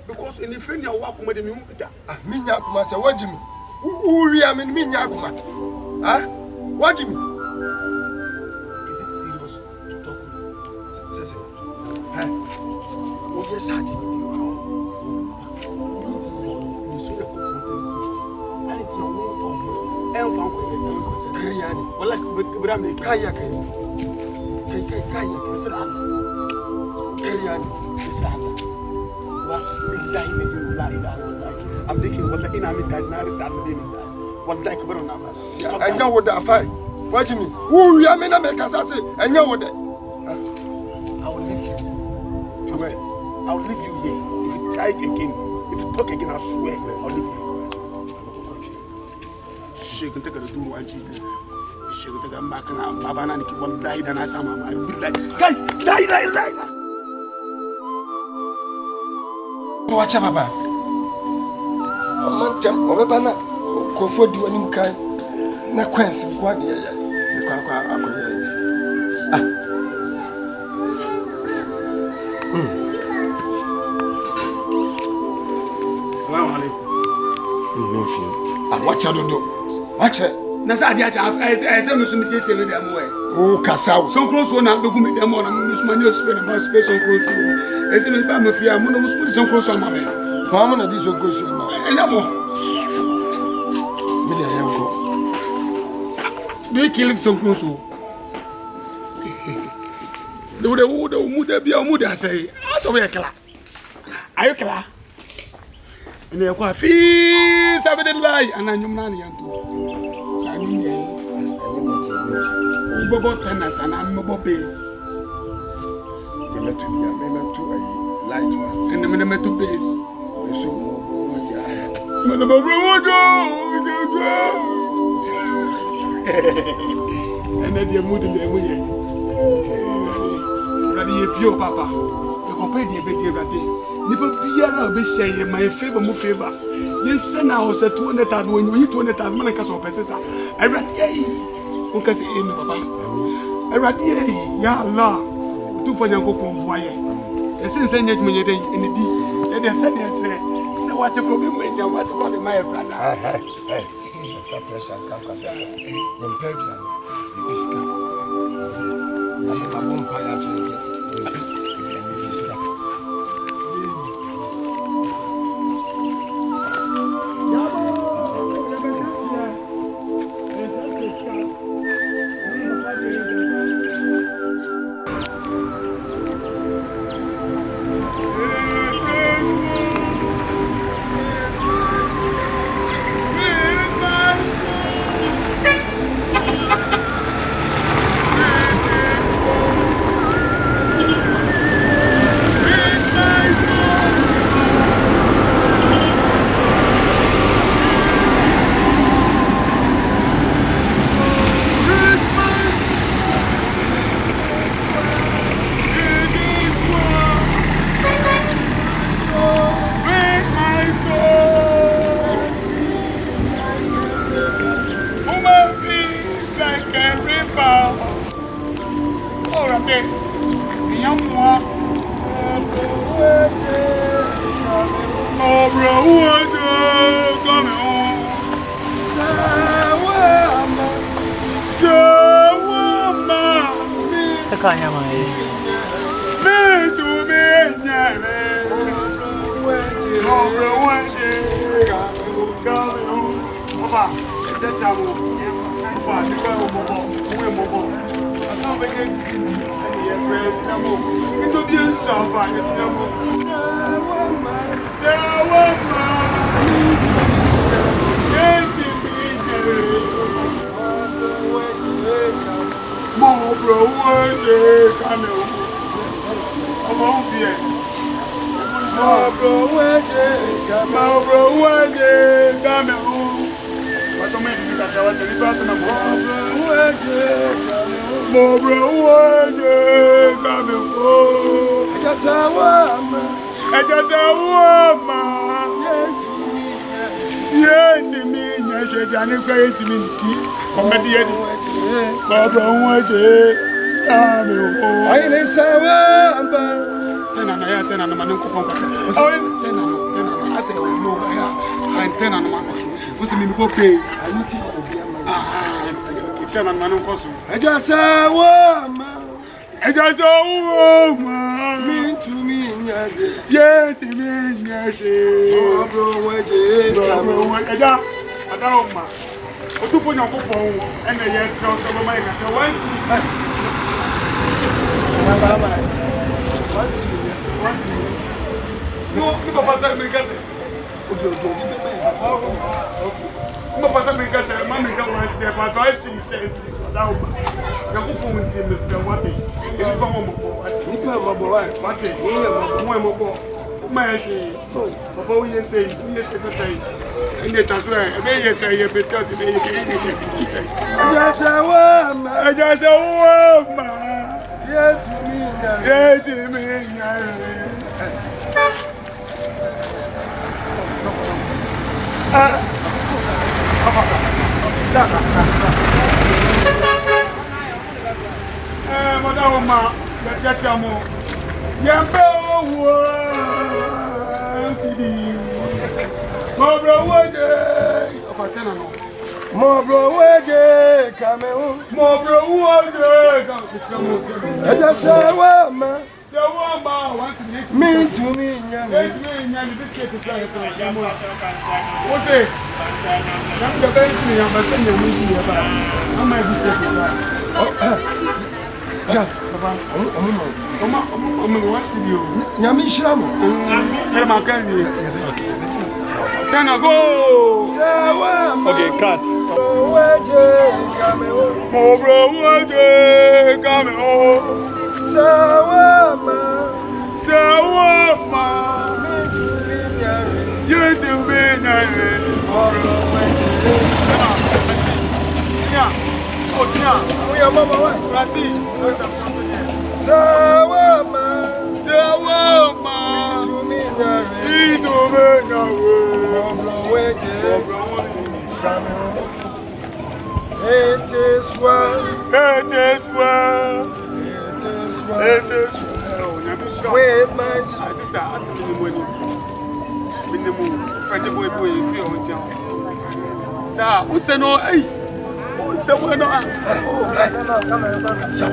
Because in the friend you walk with me, Minya Kuma say, what Jimmy? Uri, I mean, Minya Kuma. Huh? What Jimmy? Is it serious to talk with you? Say, huh? Oh, yes, I didn't know. I'm thinking, well, in I'm in that night, one like we're on our and you would have fight. What do you mean? Who you mean? I make us say, and you would. I will leave you. To where? I will leave you here. If you try again, if you talk again, I swear, I'll leave you. She can take a do one cheap. She can take a back and a banana, one died and I saw my mind. Like, die. Watch out, Papa. Mantem, Obana, Kofo Duanim Kai, na Quency, one year. Watch out, do. Watch it. Nasadia, I said, Mr. Mrs. Oh, Cassau. So close one, I'm looking at them on Miss Manuel spend about space on close. As in the Mafia, I'm going to put some close on my man. Mamma, this will go to your mouth. And I'm do you kill some close? Do the wood be a mood? I say, as a way, Cla. Are you Cla? And they're quite fees, I didn't lie, and I'm your money. I mean, Bobo tennis and I'm mobile base. They met to be a member to a light one, and the minute to base. So, Mother and then the mood in the way. Ready, pure papa. The company a big day. Nipper Pierre be saying my favor, my favor. Yes, send out a 200,000 when you 200,000 man of pesos. I read, because in Papa. Eradi ya Allah. Tu for yanko konvoye. Ese nse nyet menye den enedi. E de se ne se. Se wa che problem menye wa che call my brother. Hey. Pressure come. Yempedua. Biska. Ani mabompa ya chenze. Biska. Kanya mai. Me to me nyare. Weje. Ofa, ejecha mo. Ofa, ni pe o mobo, we mobo. Aka be ke didi ni ye press mo. Ito bi ensa fa ye mo. Sawa ma. Yenti mi nyare. Mo bro weje kame o. Ọmọ ń fi ẹ̀. Mo bro weje kame o. Wàtò mẹ́ ìdílé kàkà wá tẹ̀lé bá sọ́nà mọ́. Mo bro weje kame o. Ẹja sáwọ́ ma. Yéèntì mi yẹn ṣe dání pé yéèntì mi nìkí. Kọ̀mẹ́dì yẹn ni. Mo bro weje kame o. Ayé lè sáwọ́ ma. Tena na manungu fonka. Tena no. I say we know ya. And tena no mama. We say me go pay. Anuti obi ama. Tena na manungu so. Ẹja sáwọ́ ma. Mi tu mi nyade. Ye ti mi nyase. Ọbro weje kame. Ẹja ada o ma. O tu fo nyan ko pon ene yes na so ma ina ka wansi. Baba. No, não vou fazer brincadeira. Não vou fazer brincadeira, mas me dá uma ideia, mas vai sim, dá uma. Eu vou pôr um time nesse wate. Ele vai uma boa. Ni pa mo bo wa. Wate. Uma boa. Mas eu vou ir sei, sei. Ele tá só, é bem esse aí, pescar se bem que. Ẹja sáwọ́ ma. Ye tu mi nyade. Madam Ma, the Chachamo. Yambo, Mobro Wade of Atenano. Mobro weje kame o. Mobro Wade. Ẹja sáwọ́ ma. Me tu mi nyade. biscuit to try. What's it? I'm the bench me, I'm a senior meeting about. I'm my biscuit to try. Ja, Papa, ọmọ. what's you? Nyami shiramo. Let my candy. Then I go. Sáwọ́ ma. Okay, cut. Weje kame o. Mobro Wade, come on. Sáwọ́ ma. Mi tu mi nyade. You do me now. Ọbro weje. Yeah. Oh, yeah. Oya mama wa. Rasti. Sáwọ́ ma. Tu mi nyade. Ọbro weje kame o. It is well. It is well. Wait, my sister, I said, minimum friend boy feel on town. Sir, what's no? Hey, what's someone? Oh,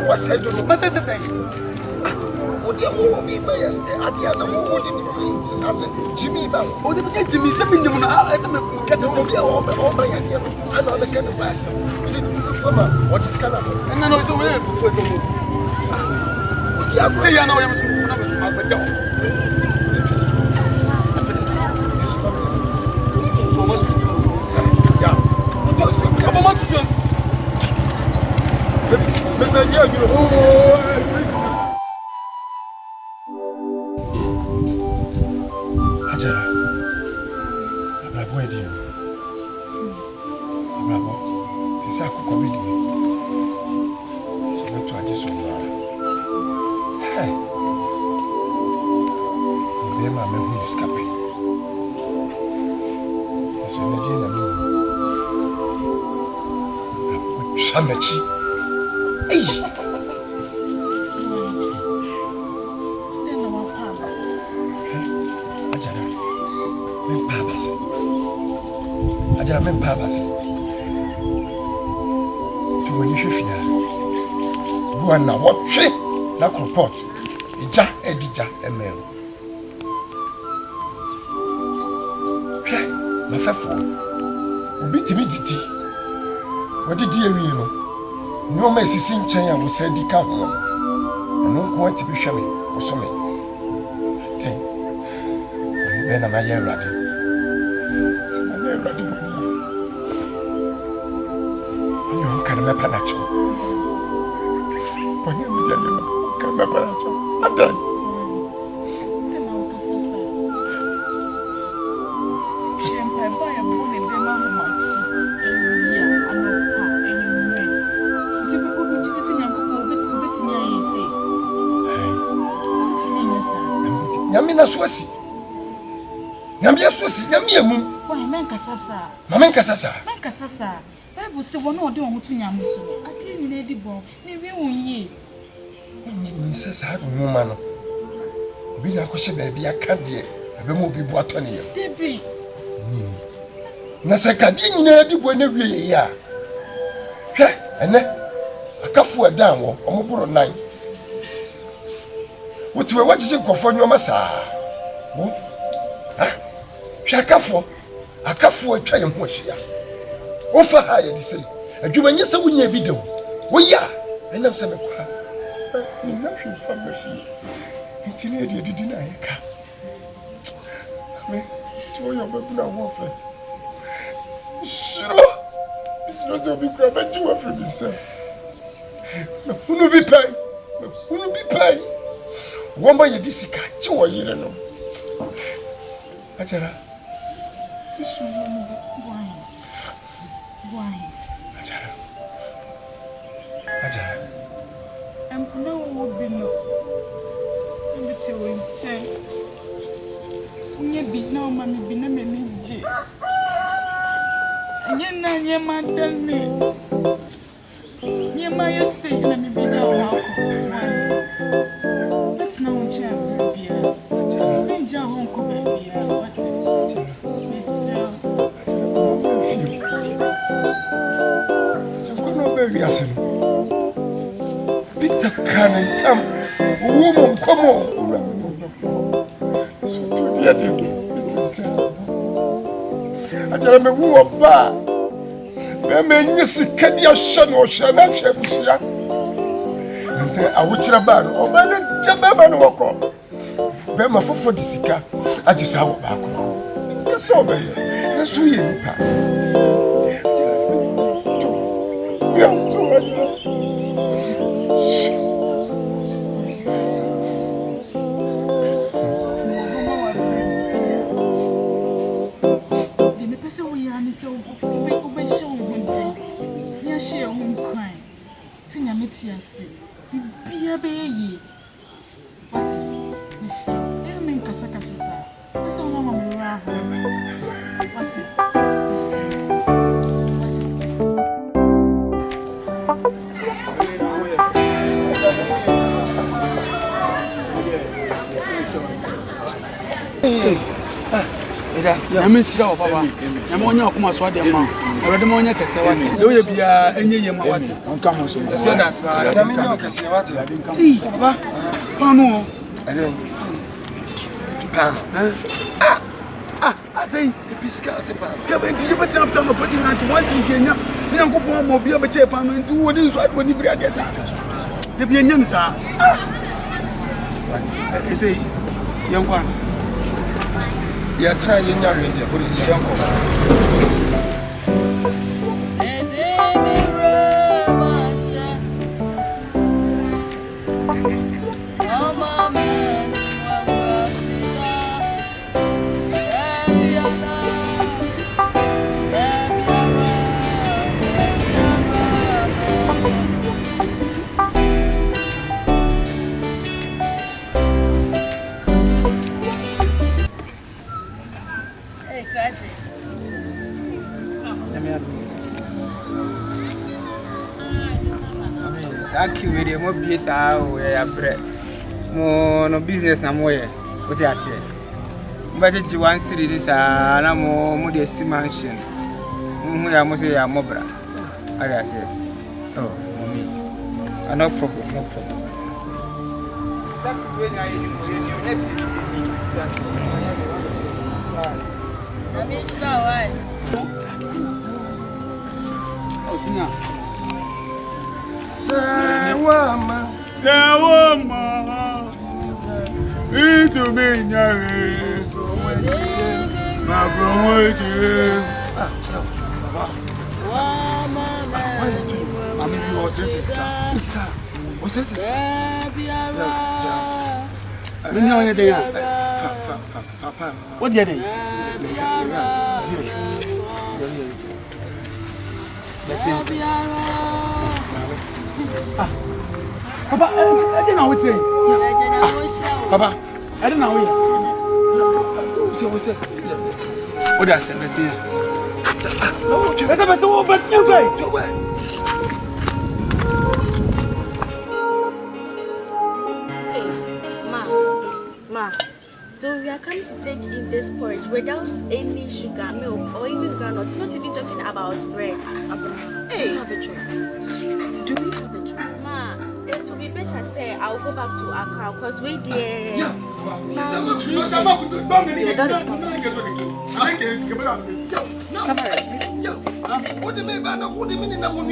what's I do? What's I say? What do you be by us? At the other one, Jimmy, oh, they begin to me something. I get all my idea. I know the kind of person. Is it what is kind of? And I know it's a way before some. Say, I know I'm so much. Yeah. Couple months to Ajara. Abrabo edi. Abrabo. Tisa akoko bi di. So na to aje so no. Hey. Be ma me hu escape. So na die na mi. Shamachi. Hey. Ajara men pabase. Tu woni hwehwia. Buana wotwe na kropot. Ija edija emel. Hwe, mafafo. Obi timi titi. Wodi di ewie no. Nyoma esisi nchen a wo sadi ka ho. Eno nko ati bi hwe me, wo so me. Ten. Be na ma ye rade. Se ma ye rade bo. Yo kana me panacho. Pone mi jani ma. Kana me panacho. Adan. Nyamina suasi. Nyamia suasi, nyamia mum. Why men kasasa? Mamen kasasa. Men kasasa. Bible say won ode won to nyam so. Ade ni na di bon. Ni wi wonye. Ni sasa mu ma no. Obi na akɔhye baabi aka de, ebe mo bi bu atɔ ne yam. Debi. Na sɛ kade nyina di bu na wie ya. Hwɛ, ene akafo ɛdan wɔ, ɔmo boro nan. Wotiwe wagye nkɔfɔ nyoma saa. Wo? Ha? Hwɛ akafo atwa yɛn ho ahyia. Wo fa ha yɛ de sɛ, adwuma nyɛ sɛ wonya bi da wo. Wo ya, ɛnam sɛ mekwa. Ni na hwɛ fa mafi. Nti ne de didi na yɛka. Me, to yɛ babu na wo fa. Suro sɛ obi kura bɛgye wo afiri bi sɛ. Na hunu bi pai. Wamba ye disika chi wo yire no. Ajara. Isu mo why? Ajara. Empuna wo bi no. Mbiti wo nche. Unye bi na o ma mi bi na me meje. Enye na nye ma dani. Nye ma yesi na mi bi ja wa ko. Let's now check bia. Ninja hon ko bia. What? Miss. So kono be wiase no. Peter Kanentam. Woman come on. So to dia de. Ajara me wu oba. Me nyi sika dia hye no hye na hwe busia. Nte awokyira ba no oba ne jaba ba no woko. Be ma fofo di sika agisa wo ba ko. Nke so be ye. Na so ye nipa. Ya to ajira. Yes, be a baby. What? Miss, I mean, Casacasa. That's all I'm around. What's it? Eda, na me sira o baba. Na me onye akoma so ade ma. E de mo onye kese wate. Le oye bia enye ye ma wate. Onka mo so. So that's why. Da me nyo kese wate. Baba. Panu. Ade. I say, Pisca, Scabenti, you better after my body and once in Kenya. You don't go for more beer, but take apartment to what is what when you bring this out. The Bianyans are. I say, young one. You are trying in your India, but it's young. Aki we dey mo bie saa o ya bre mo no business na mo ye o ti ase mo ba ji one city ni saa na mo dey see mansion mo ya mo say ya mo bra ari ase oh mommy no problem that is when I you next I mean sure why Sawama, itu minyare, mapromoje. Ami bi osesiska. Osesiska. Minya onye dey ya. Fa. What dey dey? Papa, I didn't know what to say. Papa, I didn't know what that's it. Let's see. Let's go, but you go. Ma. So we are coming to take in this porridge without any sugar, milk, or even granules. Not even talking about bread. Hey, do we have a choice? Ma, it will be better say I'll go back to Accra because we're there. Malnutrition. That is coming. What do you mean by that? What do you mean in that one?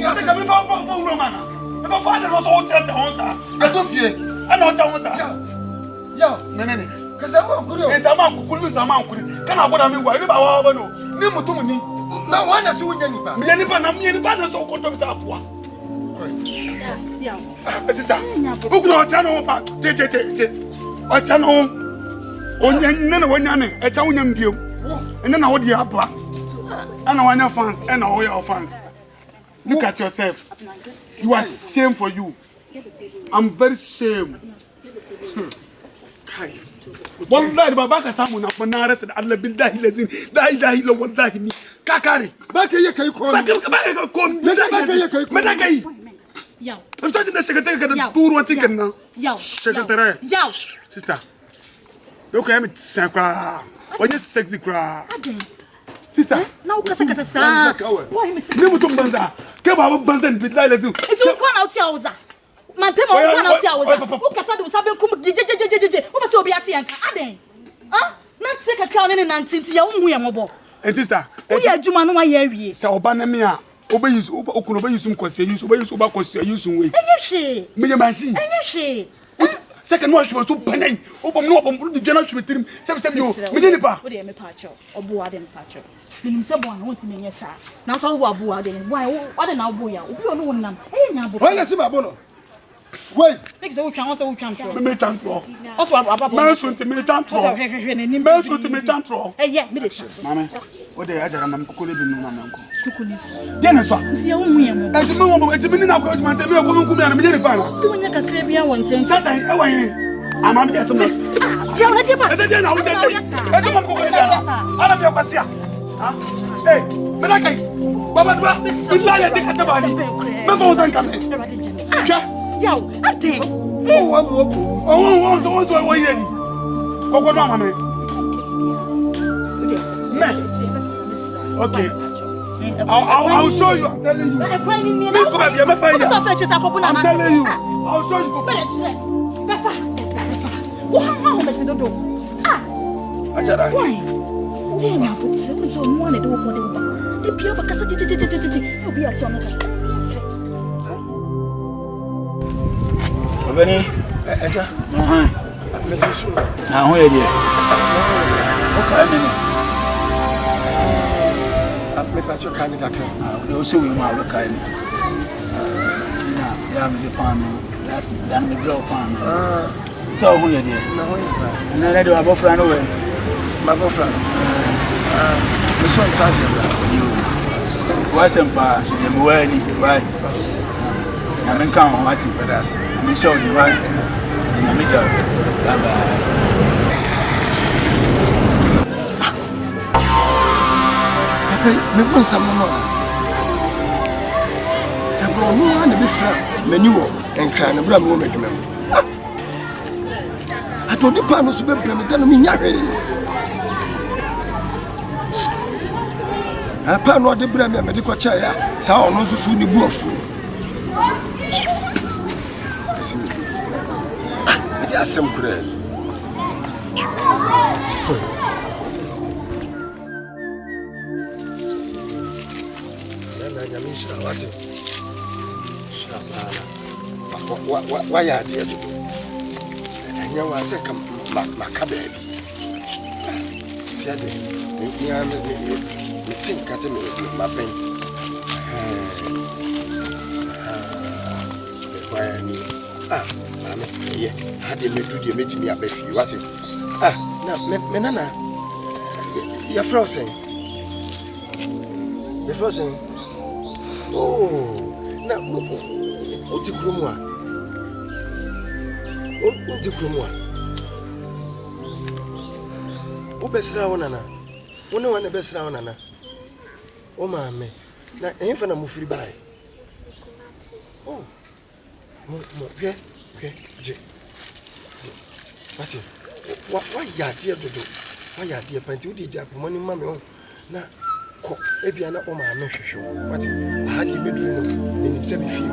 Look at yourself. You are shame for you. I'm very shame. Wallahi baba ka samu na na rasa da Allah billahi lazin la ilaha illa wallahi ni ka kare ba ka yi kai ko ba ka ko me da kai Yaw. Fito da secretary ka da turuwan cikin nan Yaw. secretary Yaw. sister yo ka yami sakra wani sexy cra sister Na uka saka sa. Why me ni mutum banza ke baba banzan billahi lazin Iti ukwa na uti auza. Mantema ukwa na uti auza. Uka sa do sabe kum jejejejeje. Uba so obi ati yanka. Aden. Ah? Na tseka ka ne na ntinti ya umu ya mobo. and sister Uya adwuma no wa ye awie. se oba na me a oba use okuno oba use mkwase use oba use oba kwase use we Enye hwe. me machine Enye hwe. second one she to panen oba no oba do jena hwe tirim se yo me ni pa Wo de me pacho. Obo ade me pacho. Minim se bo an wonti me nye sa. Na so wo abu ade ni. Why wo ade na obo ya. Obi onu wonnam. Enye nya abo. Why na si ma bono? Wait. Next say wo twan, wo say wo twan tro. me tantro Also abapo. me so nti me Also tantro hwehwehwe ne nim. me so nti me tantro Me de twa so. mama o de ajara mam kokole bi nu na manko Kuku ni so. ye na so Nti ya wo mu ye mo. enti me wo enti me ni na ko aduma enti me ko nku me na me ni pa na Ti wonya kakra bia wo nchen. sasa e wa yin ama me dey so me Ya wo de ba. enti dey na wo dey enti mam kokole bi na ala me kwase a ha eh me na kai baba dua billahi ya zikata ba ni me fa wo san ka me ja Yaw, ade. Oh, wa mo ko. oh so ye ni kokko do ama me Okay. I'll show you. I'm telling you. I'm telling you. I'll show you. Ajara. Why? Oh, but so one do for the pure because you'll be at your Benny, Eja. Now, who are you? Okay, I'm going to kind of also we might look at it. Yeah, the farm. That's done the blow farm. So, who are you? And then I do a boyfriend away. My boyfriend. The son can't you. Wasn't bad. The boy, right? I'm in town, what's it? But that's I'm sure you're right. And I'm in job. Me want some more. I brought no one to be frank. Menu and crying a bram woman. I told the panels to be permitted to me. I pan what the bram medical chair. So I also soon you go through. Yes, some cruel. Why are you here? And you are second, my baby. Said it. You think I my pain. Mammy, yeah, how did you do the meeting me up if you want it? Now, Menana, you're frozen. You're frozen. Oh, now, what's the Krumwa? What's the Krumwa? Who best round, Nana? One of the best round, Nana. Oh, mammy, now, ain't for a movie by. Oh, yeah. Okay, Jay. Why ya dear to do? Why ya dear Pantu did Jap money, mammy? Now, cook, maybe I'm not on my measure show. What? I had you bedroom in 7 feet.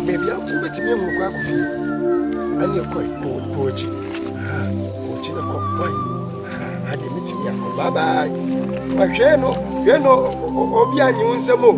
Maybe I'll do it to me and walk with you. And you're quite coach. Coaching a cock. Why? Had you met me? Bye bye. My channel, you know, or behind you in some more.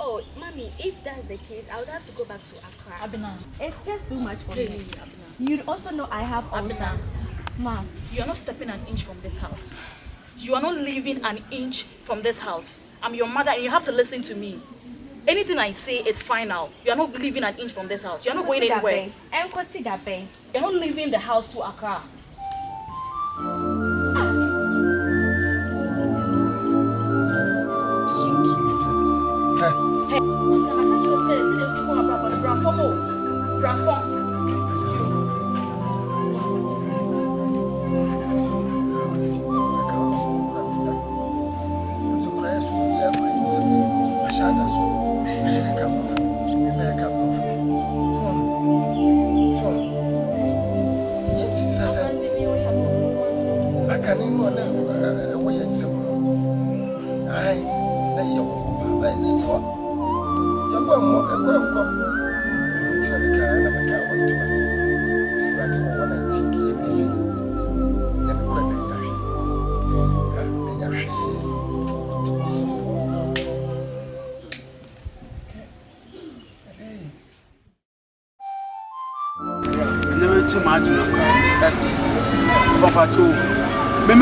Oh, Mommy, if that's the case, I would have to go back to Accra. Abina. It's just too much for me. Abina. You also know I have Abina. Ma, you are not stepping an inch from this house. You are not leaving an inch from this house. I'm your mother and you have to listen to me. Anything I say is final. You are not leaving an inch from this house. You are not going anywhere. And consider pay. You are not leaving the house to Accra. Hey,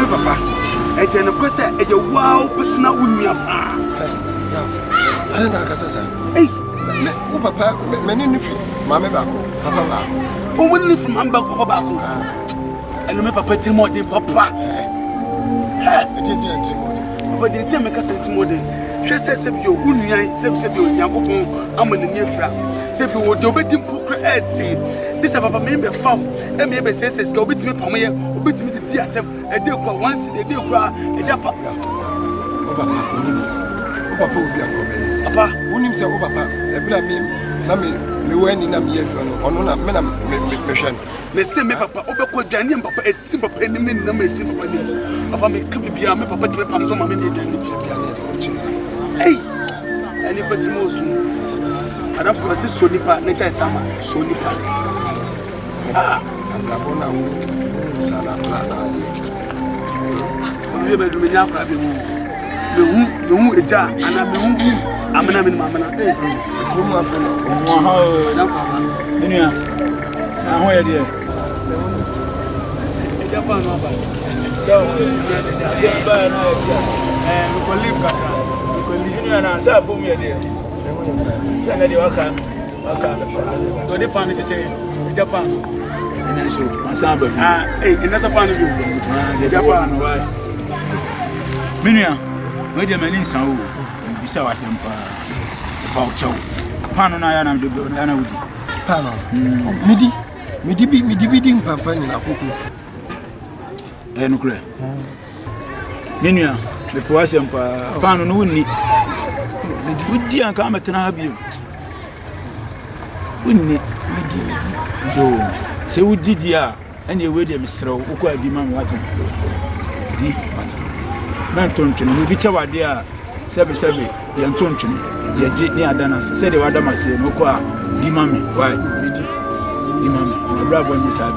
Papa, it's an oppressor, a wow, personal with me. Yeah. I don't know Casasa. Hey, Oh, Papa, many new Mamma Baco, Papa Baco. oh, only from Hamburg, Papa. I remember Papa Timothy, Papa. I didn't Timothy. But they tell me Cousin Timothy. She says, you wouldn't, said you, Yankopon, I'm in the near flat. Said you would obey him for creating. This is Papa member found, and maybe says, go bit me, Pomea, or bit me the theatre, a deal once in a deal, a japa. Oh, Papa, Papa will be a comment. Papa, who names your Papa, a blame, Nammy, me when in a mere or no, mission. me say me Papa, Obako Daniel, Papa, a simple penny, no, me simple penny. Papa, me come be a me Papa to me, Pam, so mamma, hey, anybody more soon. I don't want to see Sonipa, nature summer, Sonipa. Ah, and Rabona, Sana Plana. You may do me now, the who a jar, and I'm in Mamma. Come on, Now, where dear? Japan, and we can leave Capra. We can leave. And I'm sorry for me, dear. Send the worker. Do they find it in Japan? And then so, my son, Hey, and that's a part of you. Japan, why? Minia, where the man is, so be so as a pouch. Pan and I am the Anna. Pano, Midi, Papa in a cuckoo. And Cray. Minia, the Croatian Pan and Winnie. Would dear come at you? Wouldn't it? So, say, would did ya? And you would, Mr. Uqua demand what? Deep. Mantonton, we be our dear Sabi, young Tonton, your jitney Adanas, said the Adamas, no qua, Dimami, why? Dimami, my brother, when you said,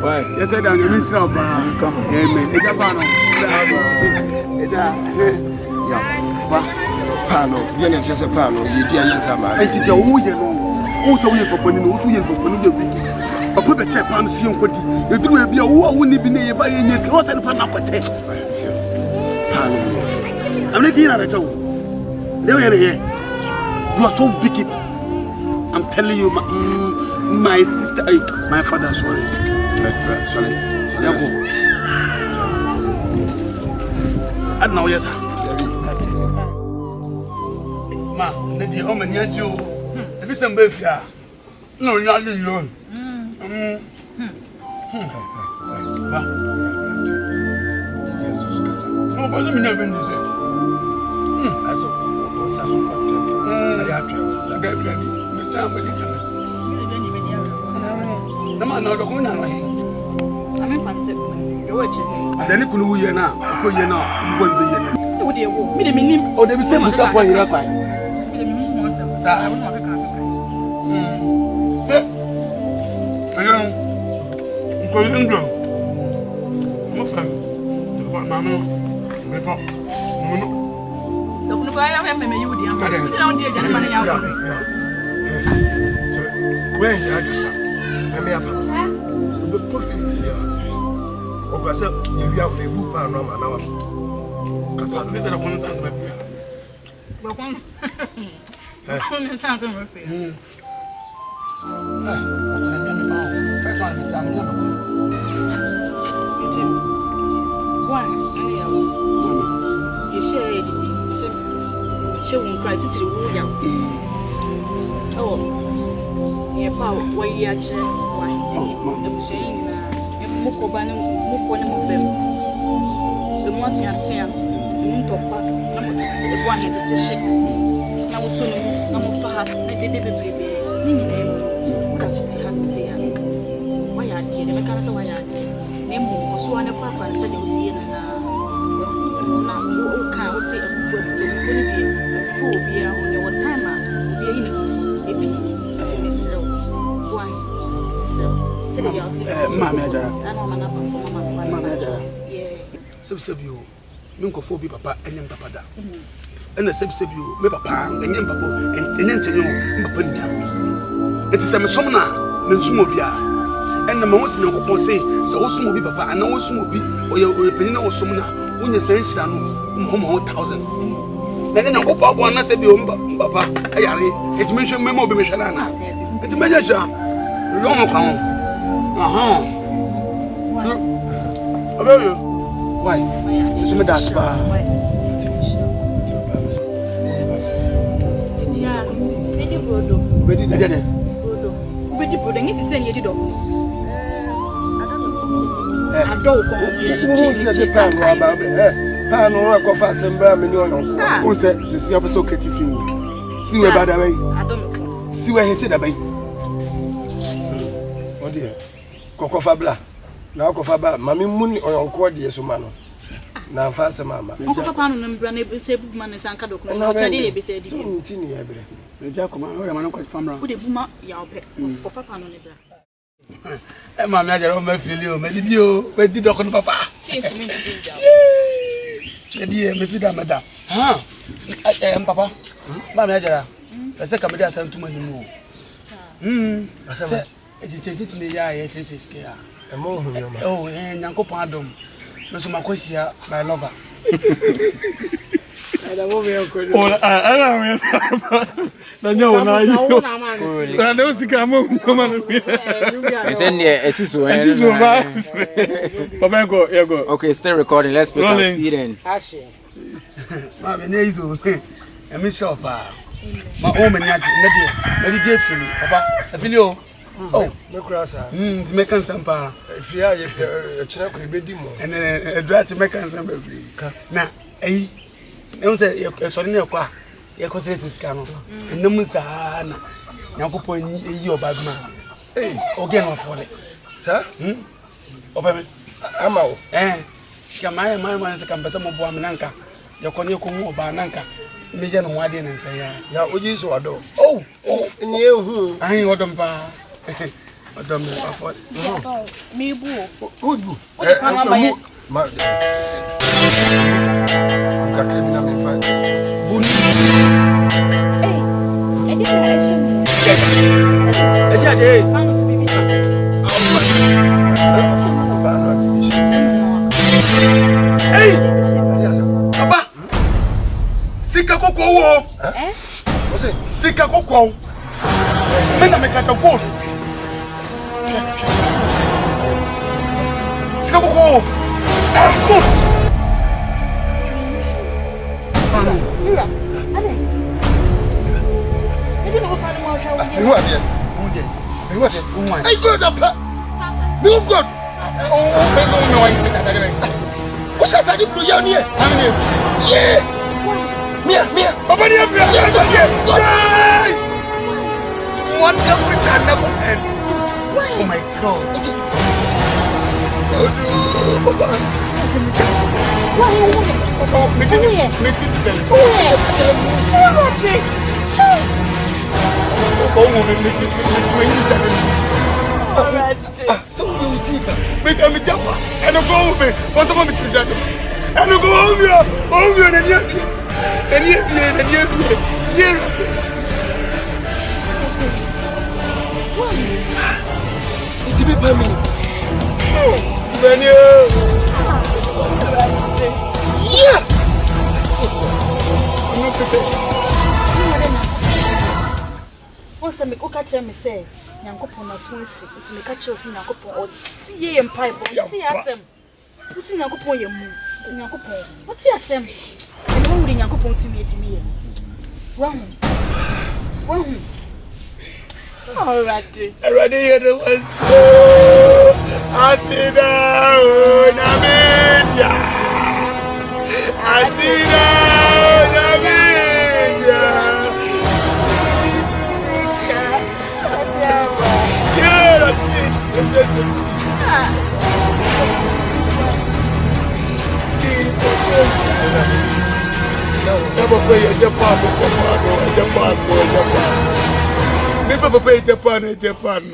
why? Yes, I don't miss up. Come, Pano, Vienna just a pano, you dear Yansama. I think you're also for when you I put the check on you. You do be a wouldn't be near by any horse and panacate. I'm looking at it. You are so wicked. I'm telling you, my sister, my father, sorry. I don't know, yes, sir. Ma, the home and yet you. If it's some baby, no, you're not alone. No, but let me never say. As a content, I have to baby, the time when you come. The man, not the one I I'm infantile. You're watching. And then you could hear now, you won't be here. Oh, dear, me, or they will send myself for your pie. When you have yourself, let me have a coffee here. Or I said, you have a book and Rama now. Because I'm not going to say my fear. But one sounds in my fear. First one is I'm never you share it. She won't cry to the oh, yeah, power, why you are saying, Mukoban, the Montian, the Muntopa, the one headed to shake. I was soon, no far, I did baby. That's what he had me say. Why are you? The mechanics why are you? Name was one of Papa and said he was here now can't say a full beer on your timer. Be in a miss. Why? So, say you'll Mamma, Sub you, Minko Papa, and then Papa. And the sub you, me Papa, and then Papa, and then tell you, it is a summoner, Mensumobia. And the most no say, so also be Papa, and also be, or your opinion or summoner. When you say Shanu, 1,000. Then I go pop one, I said, Papa, it's mentioned Memo Bishana. It's a measure. Long account. Why? It's a medaspa. Where did I get it? Where did you send you? Who said the pan about it? Pan or a coffee assembly, who said, see, I'm so critical. See where by the way. I don't see where he said about. Oh dear. Cocofabla. Now Cofaba, Mammy Moon or on Cordia Sumano. Now fast a mamma. Uncle Papa and Brandon table man is Uncle Doc. No, I did it. Tiny every. The Giacomo, I'm not from Put a boomer, Yalpe, for Papa on the black. And my mother, I feel you, maybe you, where did Doctor Papa? Seems to me to do that. Dear Mrs. Madame. Huh? I am Papa. My mother, I said, come there, too many more. I said, it's a change to me, yes, it's here. A more, oh, and Uncle Pardon. No, so my question, my lover. I don't know. I don't think I'm okay, still recording. Let's pick up speed and action. My name I miss your pa. My home and Nadia, Papa. I feel you. Oh, no cross. To make some pa. If you are a channel, and a drat to make some baby. Now, eh? No say you sorry no kwa you ko say scam no musa na yakopon yi obaduma again of for sir open amao scam my say kan besa mo bo amnanka yakone ko mu oba nanka me je no wade nan say ya oji so ado oh ni ehu ahin odom pa odom for me bu who bu ma Kakemina me fine. Hey, Papa. Sika koko wo. Ose, sika koko. Mena me kata ko. Sika koko. Good. Mira, Ale. You know what I'm you are there. You are there. I got up. No good. No, what's that? I blue young here. Yeah. Mia. Papa, you have what can we say never end? Oh my God. So you think make a jumper and go home for someone to that. And go home and it's a bit family. Yeah. Once I make catch me say, Yankopon na swansi, so me catch you see Yankopon or see em pipe, see asem. You see Yankopon ye mu, see Yankopon. What see asem? And one with Yankopon to me. Wrong. All right. Already here the was. I see down a media. I see down a media. Japan.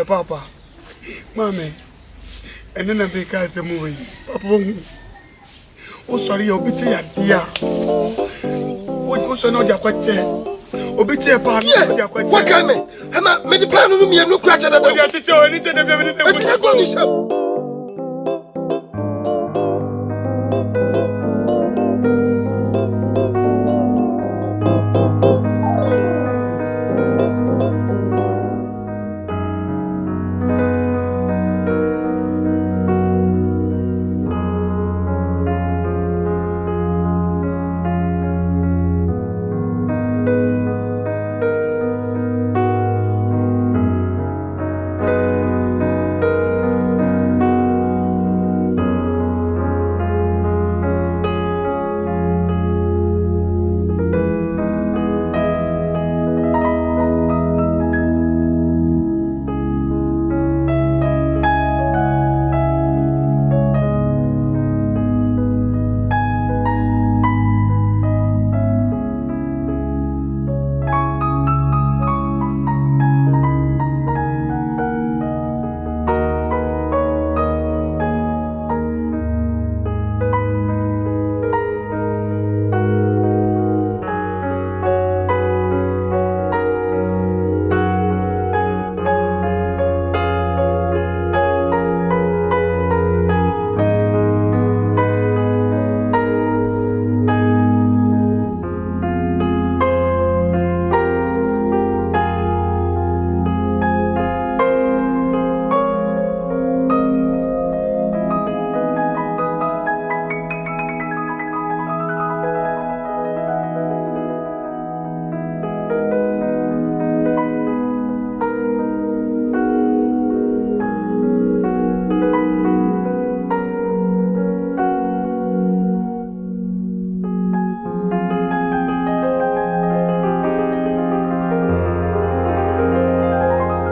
Papa, Mommy, and then I because a movie. Papa, oh, sorry, you'll be dear. What also know your question? Obiche pan what can me? I'm not made the plan of me and no crash at the teacher. Anything.